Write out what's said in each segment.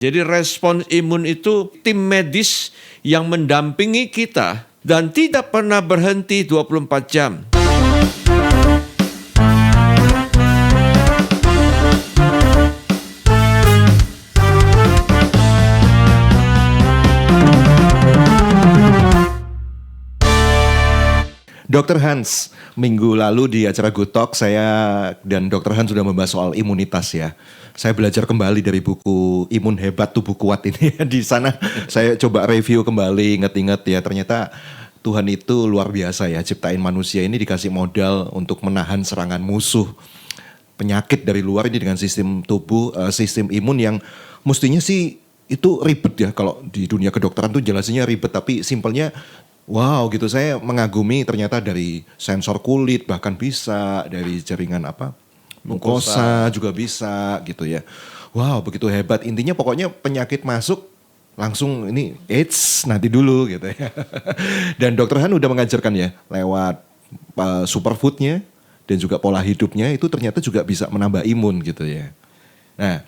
Jadi respons imun itu tim medis yang mendampingi kita dan tidak pernah berhenti 24 jam. Dr. Hans, minggu lalu di acara Good Talk saya dan Dr. Hans sudah membahas soal imunitas ya. Saya belajar kembali dari buku Imun Hebat Tubuh Kuat ini. Di sana saya coba review kembali, inget-inget ya. Ternyata Tuhan itu luar biasa ya, ciptain manusia ini dikasih modal untuk menahan serangan musuh. Penyakit dari luar ini dengan sistem tubuh, sistem imun yang mestinya sih itu ribet ya. Kalau di dunia kedokteran tuh jelasinnya ribet, tapi simpelnya wow gitu. Saya mengagumi ternyata dari sensor kulit bahkan bisa, dari jaringan mukosa juga bisa gitu ya. Wow begitu hebat. Intinya pokoknya penyakit masuk langsung ini AIDS nanti dulu gitu ya. Dan Dr. Han udah mengajarkan ya lewat superfoodnya dan juga pola hidupnya itu ternyata juga bisa menambah imun gitu ya. Nah,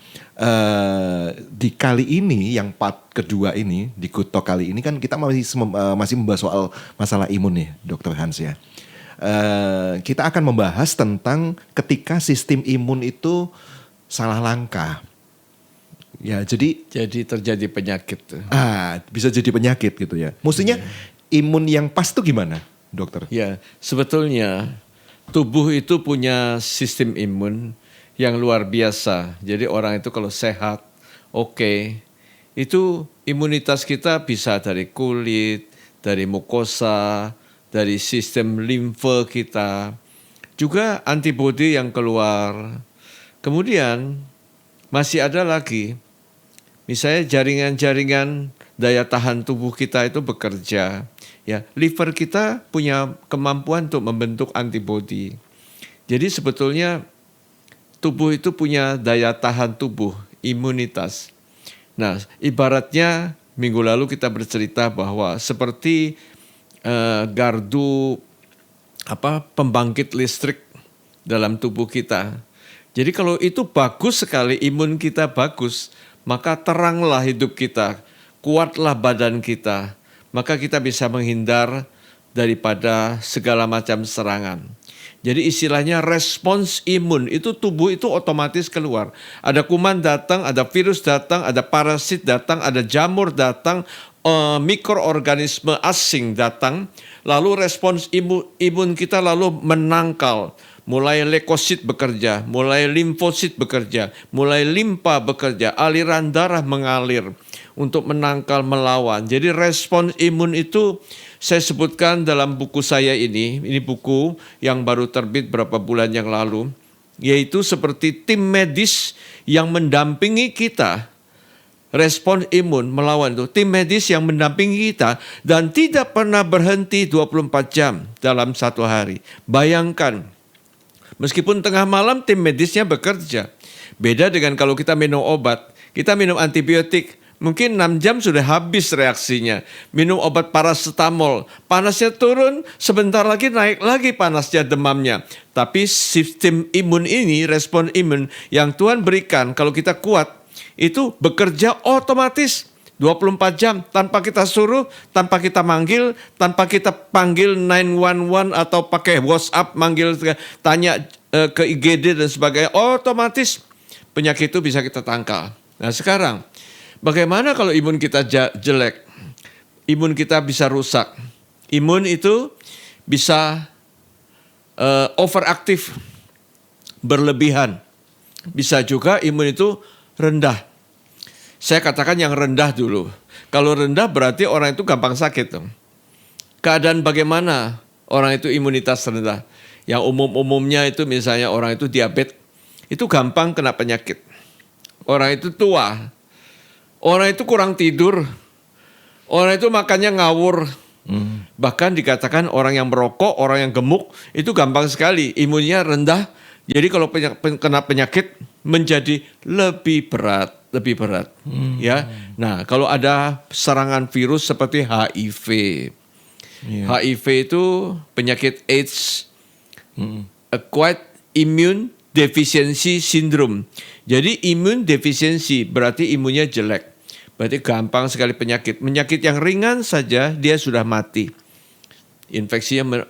di kali ini yang part kedua ini di Good Talk kali ini kan kita masih membahas soal masalah imun nih, Dr. Hans ya. Kita akan membahas tentang ketika sistem imun itu salah langkah. Ya, jadi terjadi penyakit. Bisa jadi penyakit gitu ya. Mestinya imun yang pas tuh gimana, dokter? Ya, sebetulnya tubuh itu punya sistem imun yang luar biasa. Jadi orang itu kalau sehat, itu imunitas kita bisa dari kulit, dari mukosa, dari sistem limfe kita, juga antibodi yang keluar. Kemudian masih ada lagi, misalnya jaringan-jaringan daya tahan tubuh kita itu bekerja. Ya, liver kita punya kemampuan untuk membentuk antibodi. Jadi sebetulnya tubuh itu punya daya tahan tubuh, imunitas. Nah, ibaratnya minggu lalu kita bercerita bahwa seperti gardu pembangkit listrik dalam tubuh kita. Jadi kalau itu bagus sekali, imun kita bagus, maka teranglah hidup kita, kuatlah badan kita, maka kita bisa menghindar daripada segala macam serangan. Jadi istilahnya respons imun, itu tubuh itu otomatis keluar. Ada kuman datang, ada virus datang, ada parasit datang, ada jamur datang, mikroorganisme asing datang. Lalu respons imun kita lalu menangkal. Mulai leukosit bekerja, mulai limfosit bekerja, mulai limpa bekerja, aliran darah mengalir untuk menangkal, melawan. Jadi respons imun itu saya sebutkan dalam buku saya ini buku yang baru terbit beberapa bulan yang lalu, yaitu seperti tim medis yang mendampingi kita. Respons imun melawan itu, tim medis yang mendampingi kita dan tidak pernah berhenti 24 jam dalam satu hari. Bayangkan, meskipun tengah malam tim medisnya bekerja. Beda dengan kalau kita minum obat, kita minum antibiotik, mungkin 6 jam sudah habis reaksinya. Minum obat paracetamol, panasnya turun, sebentar lagi naik lagi panasnya, demamnya. Tapi sistem imun ini, respon imun yang Tuhan berikan kalau kita kuat, itu bekerja otomatis 24 jam tanpa kita suruh, tanpa kita manggil, tanpa kita panggil 911 atau pakai WhatsApp manggil, tanya ke IGD dan sebagainya. Otomatis penyakit itu bisa kita tangkal. Nah sekarang, bagaimana kalau imun kita jelek? Imun kita bisa rusak. Imun itu bisa overaktif, berlebihan. Bisa juga imun itu rendah. Saya katakan yang rendah dulu. Kalau rendah berarti orang itu gampang sakit. Keadaan bagaimana orang itu imunitas rendah? Yang umum-umumnya itu misalnya orang itu diabetes, itu gampang kena penyakit. Orang itu tua. Orang itu kurang tidur, orang itu makannya ngawur. Bahkan dikatakan orang yang merokok, orang yang gemuk, itu gampang sekali, imunnya rendah. Jadi kalau kena penyakit menjadi lebih berat. Ya. Nah, kalau ada serangan virus seperti HIV. HIV itu penyakit AIDS, acquired immune deficiency syndrome. Jadi imun defisiensi berarti imunnya jelek. Berarti gampang sekali penyakit. Penyakit yang ringan saja dia sudah mati. Infeksinya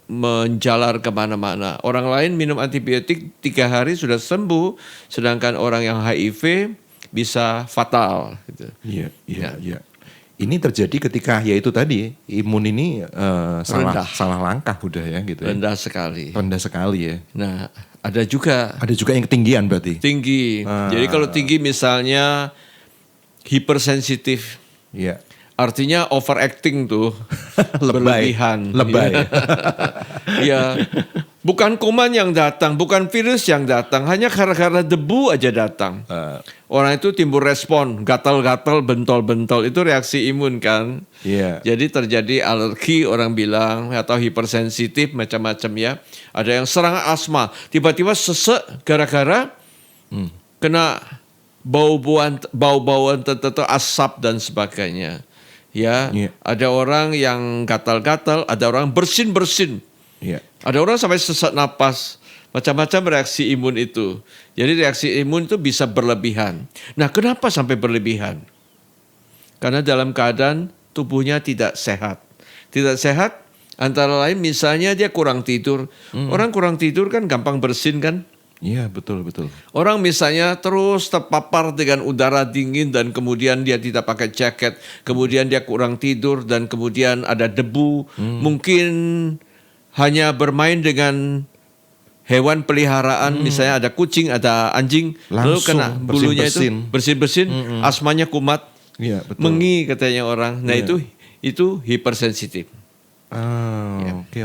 menjalar kemana-mana. Orang lain minum antibiotik 3 hari sudah sembuh, sedangkan orang yang HIV bisa fatal. Gitu. Iya. Ini terjadi ketika ya itu tadi imun ini salah langkah udah ya gitu. Rendah sekali. Rendah sekali ya. Nah, ada juga yang ketinggian berarti. tinggi. Jadi kalau tinggi misalnya hipersensitif. Iya. Artinya overacting tuh. Berlebihan. Lebay. Ya. Bukan kuman yang datang, bukan virus yang datang, hanya gara-gara debu aja datang. Orang itu timbul respon, gatal-gatal, bentol-bentol, itu reaksi imun kan. Iya. Jadi terjadi alergi orang bilang atau hipersensitif macam-macam ya. Ada yang serangan asma, tiba-tiba sesek gara-gara kena bau-bauan tertentu, asap dan sebagainya. Ya, ada orang yang gatal-gatal, ada orang bersin-bersin. Iya. Ada orang sampai sesak napas, macam-macam reaksi imun itu. Jadi reaksi imun itu bisa berlebihan. Nah, kenapa sampai berlebihan? Karena dalam keadaan tubuhnya tidak sehat. Tidak sehat antara lain misalnya dia kurang tidur. Orang kurang tidur kan gampang bersin kan? Iya, betul. Orang misalnya terus terpapar dengan udara dingin dan kemudian dia tidak pakai jaket, kemudian dia kurang tidur dan kemudian ada debu, mungkin hanya bermain dengan hewan peliharaan, misalnya ada kucing, ada anjing, lalu kena bulunya itu bersin-bersin, asmanya kumat, mengi katanya orang. Nah itu hipersensitif.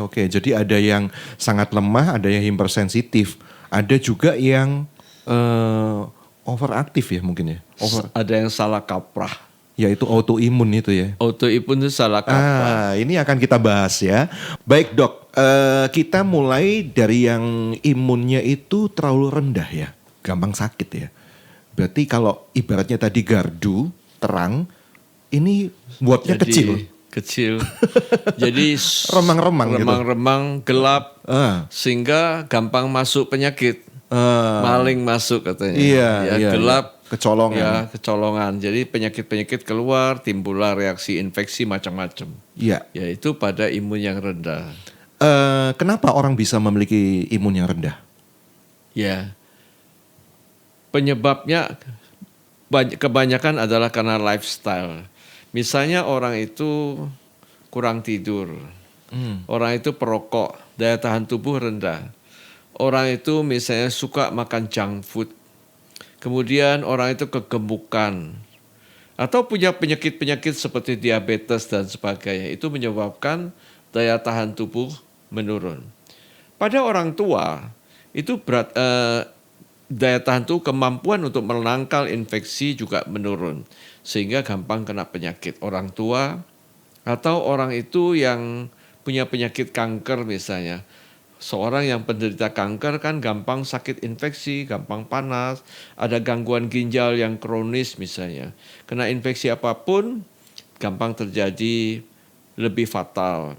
Oke. Jadi ada yang sangat lemah, ada yang hipersensitif, ada juga yang overaktif ya mungkin ya. Ada yang salah kaprah. Yaitu autoimun itu ya. Autoimun itu salah kaprah. Ini akan kita bahas ya. Baik dok, kita mulai dari yang imunnya itu terlalu rendah ya. Gampang sakit ya. Berarti kalau ibaratnya tadi gardu, terang, ini buatnya kecil. Jadi remang-remang gelap, sehingga gampang masuk penyakit. Maling masuk katanya. Iya, gelap. Kecolongan. Ya, kecolongan. Jadi penyakit-penyakit keluar, timbullah reaksi infeksi macam-macam. Iya. Yaitu pada imun yang rendah. Kenapa orang bisa memiliki imun yang rendah? Ya. Penyebabnya kebanyakan adalah karena lifestyle. Misalnya orang itu kurang tidur. Orang itu perokok, daya tahan tubuh rendah. Orang itu misalnya suka makan junk food. Kemudian orang itu kegemukan atau punya penyakit-penyakit seperti diabetes dan sebagainya. Itu menyebabkan daya tahan tubuh menurun. Pada orang tua itu daya tahan tubuh, kemampuan untuk menangkal infeksi juga menurun. Sehingga gampang kena penyakit. Orang tua atau orang itu yang punya penyakit kanker misalnya. Seorang yang penderita kanker kan gampang sakit infeksi, gampang panas, ada gangguan ginjal yang kronis misalnya. Kena infeksi apapun gampang terjadi, lebih fatal.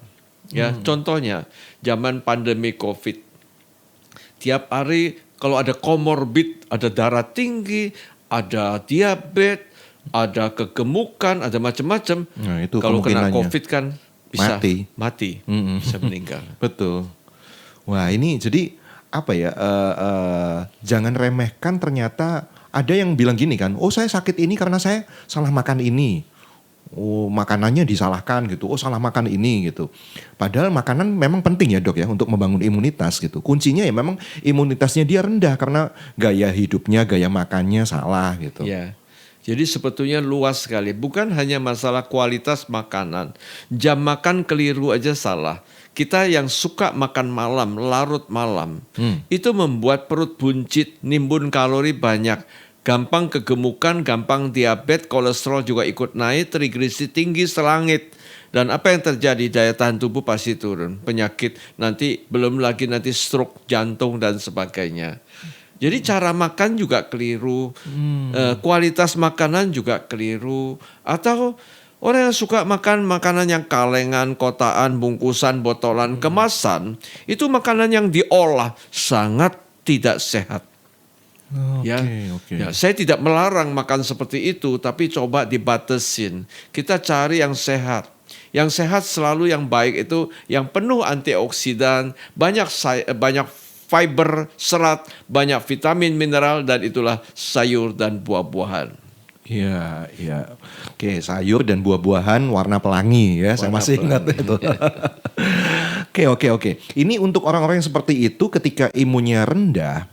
Ya, contohnya zaman pandemi Covid. Tiap hari kalau ada komorbid, ada darah tinggi, ada diabetes, ada kegemukan, ada macam-macam. Nah, itu kalau kena Covid kan bisa mati. Bisa meninggal. Betul. Wah ini jadi apa ya, jangan remehkan, ternyata ada yang bilang gini kan, oh saya sakit ini karena saya salah makan ini. Oh makanannya disalahkan gitu, oh salah makan ini gitu. Padahal makanan memang penting ya dok ya untuk membangun imunitas gitu. Kuncinya ya memang imunitasnya dia rendah karena gaya hidupnya, gaya makannya salah gitu. Ya. Jadi sebetulnya luas sekali, bukan hanya masalah kualitas makanan. Jam makan keliru aja salah. Kita yang suka makan malam, larut malam, itu membuat perut buncit, nimbun kalori banyak, gampang kegemukan, gampang diabetes, kolesterol juga ikut naik, trigliserid tinggi selangit. Dan apa yang terjadi? Daya tahan tubuh pasti turun, penyakit nanti, belum lagi nanti stroke, jantung dan sebagainya. Jadi cara makan juga keliru, kualitas makanan juga keliru, atau orang yang suka makan makanan yang kalengan, kotaan, bungkusan, botolan, kemasan, itu makanan yang diolah sangat tidak sehat. Ya, ya, saya tidak melarang makan seperti itu, tapi coba dibatasin. Kita cari yang sehat. Yang sehat selalu yang baik itu yang penuh antioksidan, banyak fiber, serat, banyak vitamin, mineral, dan itulah sayur dan buah-buahan. Iya, iya. Oke, sayur dan buah-buahan warna pelangi ya, saya masih ingat itu. Oke. Ini untuk orang-orang yang seperti itu ketika imunnya rendah,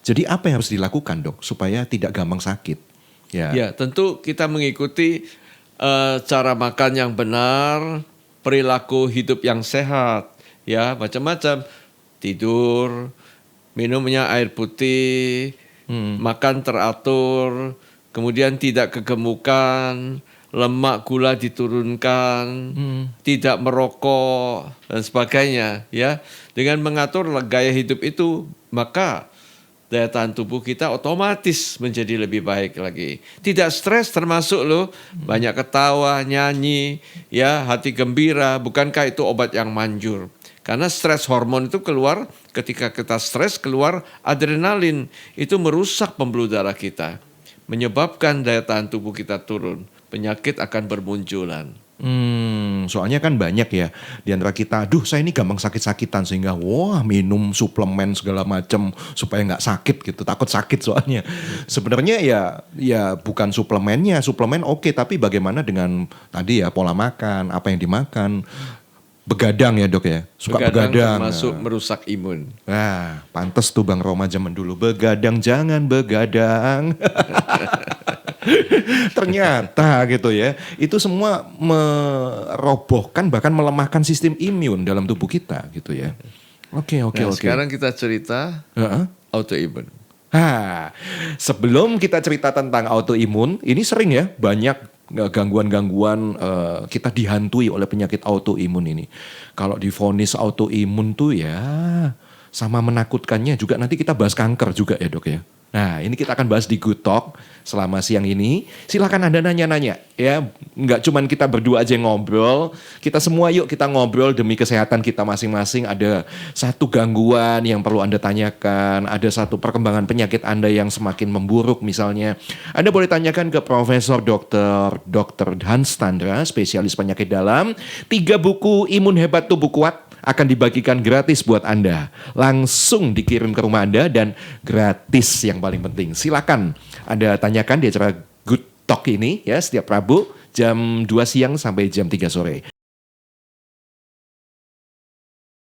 jadi apa yang harus dilakukan, Dok, supaya tidak gampang sakit? Ya, tentu kita mengikuti cara makan yang benar, perilaku hidup yang sehat, ya, macam-macam. Tidur, minumnya air putih, makan teratur, kemudian tidak kegemukan, lemak gula diturunkan, tidak merokok dan sebagainya, ya. Dengan mengatur gaya hidup itu, maka daya tahan tubuh kita otomatis menjadi lebih baik lagi. Tidak stres termasuk loh, banyak ketawa, nyanyi, ya, hati gembira, bukankah itu obat yang manjur? Karena stres hormon itu keluar, ketika kita stres keluar adrenalin, itu merusak pembuluh darah kita, menyebabkan daya tahan tubuh kita turun, penyakit akan bermunculan. Soalnya kan banyak ya di antara kita, aduh saya ini gampang sakit-sakitan sehingga wah minum suplemen segala macam supaya nggak sakit gitu, takut sakit soalnya. Sebenarnya ya bukan suplemennya, suplemen oke, tapi bagaimana dengan tadi ya pola makan, apa yang dimakan. Begadang ya Dok ya, suka begadang. Termasuk merusak imun. Nah, pantes tuh Bang Roma zaman dulu, begadang jangan begadang. Ternyata gitu ya, itu semua merobohkan bahkan melemahkan sistem imun dalam tubuh kita gitu ya. Oke. Sekarang kita cerita autoimun. Sebelum kita cerita tentang autoimun, ini sering ya banyak gangguan-gangguan kita dihantui oleh penyakit autoimun ini. Kalau divonis autoimun tuh ya sama menakutkannya juga, nanti kita bahas kanker juga ya Dok ya. Nah, ini kita akan bahas di Good Talk selama siang ini. Silakan Anda nanya-nanya ya. Nggak cuman kita berdua aja yang ngobrol. Kita semua yuk kita ngobrol demi kesehatan kita masing-masing. Ada satu gangguan yang perlu Anda tanyakan. Ada satu perkembangan penyakit Anda yang semakin memburuk misalnya. Anda boleh tanyakan ke Profesor Dr. Hans Tandra, spesialis penyakit dalam. 3 buku Imun Hebat Tubuh Kuat akan dibagikan gratis buat Anda. Langsung dikirim ke rumah Anda dan gratis yang paling penting. Silakan Anda tanyakan di acara Good Talk ini ya, setiap Rabu jam 2 siang sampai jam 3 sore.